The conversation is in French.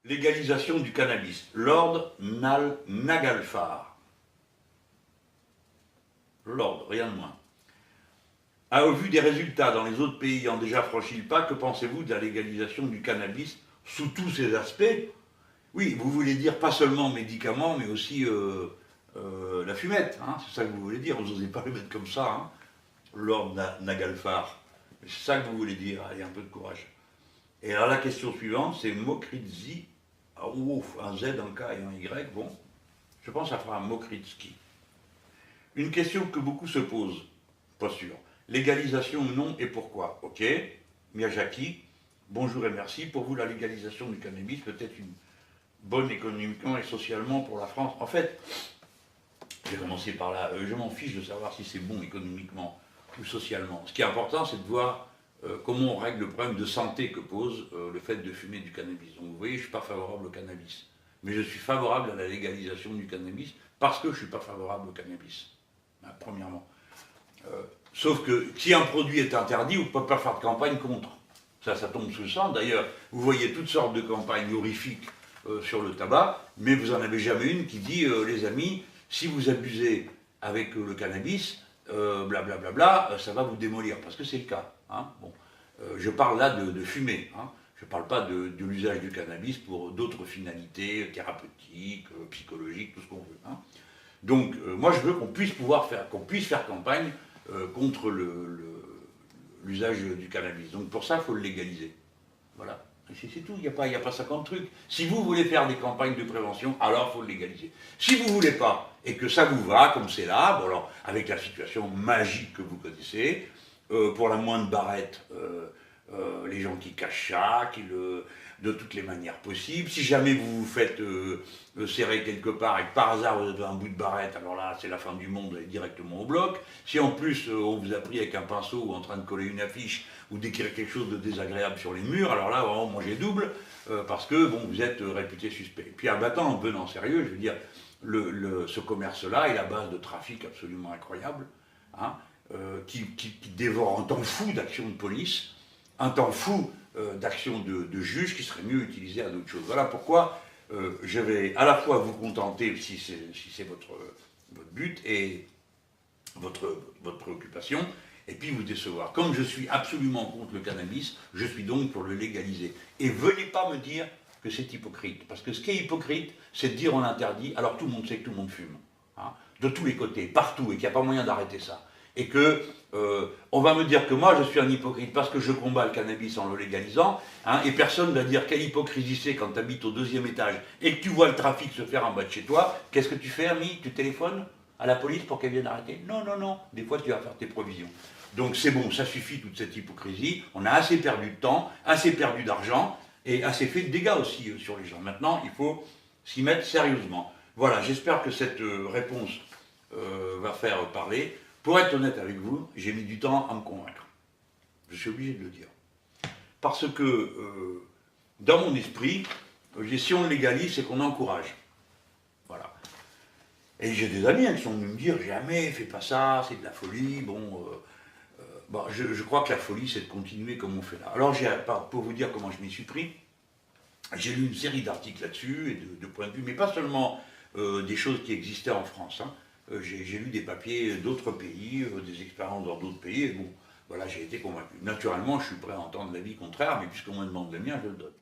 Légalisation du cannabis. Lord Nagelfar. Lord, rien de moins. Au vu des résultats dans les autres pays ayant déjà franchi le pas, que pensez-vous de la légalisation du cannabis sous tous ses aspects? Oui, vous voulez dire pas seulement médicaments, mais aussi la fumette, hein, c'est ça que vous voulez dire. Vous n'osez pas le mettre comme ça, hein, Lord Nagelfar. C'est ça que vous voulez dire, allez, un peu de courage. Et alors la question suivante, c'est Mokritzi, un Z, un K et un Y, bon, je pense que ça fera un Mokritsky. Une question que beaucoup se posent, pas sûr. Légalisation ou non et pourquoi? Ok, Miyazaki, bonjour et merci. Pour vous, la légalisation du cannabis peut être une bonne économiquement et socialement pour la France. En fait, j'ai commencé par là, je m'en fiche de savoir si c'est bon économiquement ou socialement. Ce qui est important, c'est de voir comment on règle le problème de santé que pose le fait de fumer du cannabis. Donc vous voyez, je ne suis pas favorable au cannabis. Mais je suis favorable à la légalisation du cannabis parce que je ne suis pas favorable au cannabis. Premièrement. Sauf que si un produit est interdit, vous ne pouvez pas faire de campagne contre. Ça tombe sous le sang. D'ailleurs, vous voyez toutes sortes de campagnes horrifiques sur le tabac, mais vous n'en avez jamais une qui dit, les amis, si vous abusez avec le cannabis, blablabla, ça va vous démolir, parce que c'est le cas. Hein. Bon. Je parle là de fumer. Hein. Je ne parle pas de l'usage du cannabis pour d'autres finalités thérapeutiques, psychologiques, tout ce qu'on veut. Hein. Donc, moi, je veux qu'on puisse faire campagne contre l'usage du cannabis. Donc, pour ça, il faut le légaliser. Voilà. C'est tout, il n'y a pas 50 trucs. Si vous voulez faire des campagnes de prévention, alors il faut le légaliser. Si vous ne voulez pas, et que ça vous va, comme c'est là, bon alors, avec la situation magique que vous connaissez, pour la moindre barrette, les gens qui cachent ça, de toutes les manières possibles. Si jamais vous vous faites serrer quelque part et que par hasard vous avez un bout de barrette, alors là c'est la fin du monde, vous allez directement au bloc. Si en plus on vous a pris avec un pinceau ou en train de coller une affiche ou d'écrire quelque chose de désagréable sur les murs, alors là vraiment mangez double parce que bon, vous êtes réputé suspect. Et puis abattant un peu en sérieux, je veux dire, ce commerce-là est la base de trafic absolument incroyable, hein, qui dévore un temps fou d'action de police, un temps fou d'action de juge qui serait mieux utilisé à d'autres choses. Voilà pourquoi je vais à la fois vous contenter, si c'est votre but et votre préoccupation, et puis vous décevoir. Comme je suis absolument contre le cannabis, je suis donc pour le légaliser. Et venez pas me dire que c'est hypocrite, parce que ce qui est hypocrite, c'est de dire on l'interdit, alors tout le monde sait que tout le monde fume, hein, de tous les côtés, partout, et qu'il n'y a pas moyen d'arrêter ça. Et que on va me dire que moi je suis un hypocrite parce que je combats le cannabis en le légalisant, hein, et personne ne va dire quelle hypocrisie c'est quand tu habites au 2e étage et que tu vois le trafic se faire en bas de chez toi. Qu'est-ce que tu fais, ami? Tu téléphones à la police pour qu'elle vienne arrêter? Non, non, non, des fois tu vas faire tes provisions. Donc c'est bon, ça suffit toute cette hypocrisie, on a assez perdu de temps, assez perdu d'argent et assez fait de dégâts aussi sur les gens. Maintenant, il faut s'y mettre sérieusement. Voilà, j'espère que cette réponse va faire parler. Pour être honnête avec vous, j'ai mis du temps à me convaincre. Je suis obligé de le dire. Parce que, dans mon esprit, si on le légalise, c'est qu'on encourage. Voilà. Et j'ai des amis qui sont venus me dire, jamais, fais pas ça, c'est de la folie. Bon, je crois que la folie, c'est de continuer comme on fait là. Alors, pour vous dire comment je m'y suis pris, j'ai lu une série d'articles là-dessus, et de points de vue, mais pas seulement des choses qui existaient en France, hein. J'ai lu des papiers d'autres pays, des expériences dans d'autres pays, et bon, voilà, j'ai été convaincu. Naturellement, je suis prêt à entendre l'avis contraire, mais puisqu'on me demande le mien, je le donne.